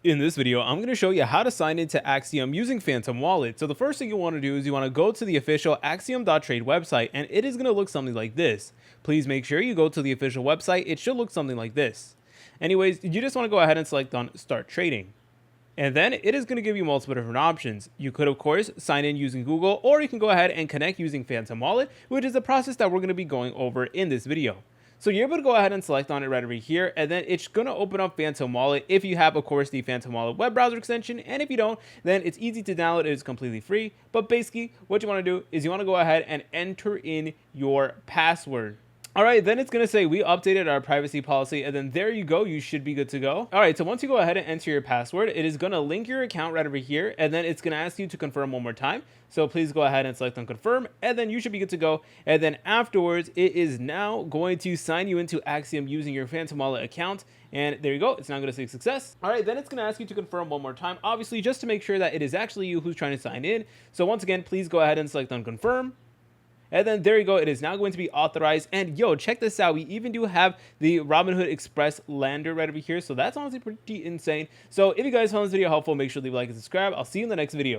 In this video, I'm going to show you how to sign into Axiom using Phantom Wallet. So the first thing you want to do is you want to go to the official Axiom.trade website, and it is going to look something like this. Please make sure you go to the official website. It should look something like this. Anyways, you just want to go ahead and select on Start Trading. And then it is going to give you multiple different options. You could, of course, sign in using Google, or you can go ahead and connect using Phantom Wallet, which is the process that we're going to be going over in this video. So you're able to go ahead and select on it right over here, and then it's going to open up Phantom Wallet if you have, of course, the Phantom Wallet web browser extension. And if you don't, then it's easy to download. It is completely free. But basically, what you want to do is you want to go ahead and enter in your password. All right, then it's going to say we updated our privacy policy, and then there you go. You should be good to go. All right, so once you go ahead and enter your password, it is going to link your account right over here, and then it's going to ask you to confirm one more time. So please go ahead and select on confirm, and then you should be good to go. And then afterwards, it is now going to sign you into Axiom using your Phantom Wallet account. And there you go. It's now going to say success. All right, then it's going to ask you to confirm one more time, obviously, just to make sure that it is actually you who's trying to sign in. So once again, please go ahead and select on confirm. And then there you go. It is now going to be authorized. And yo, check this out. We even do have the Robinhood Express lander right over here. So that's honestly pretty insane. So if you guys found this video helpful, make sure to leave a like and subscribe. I'll see you in the next video.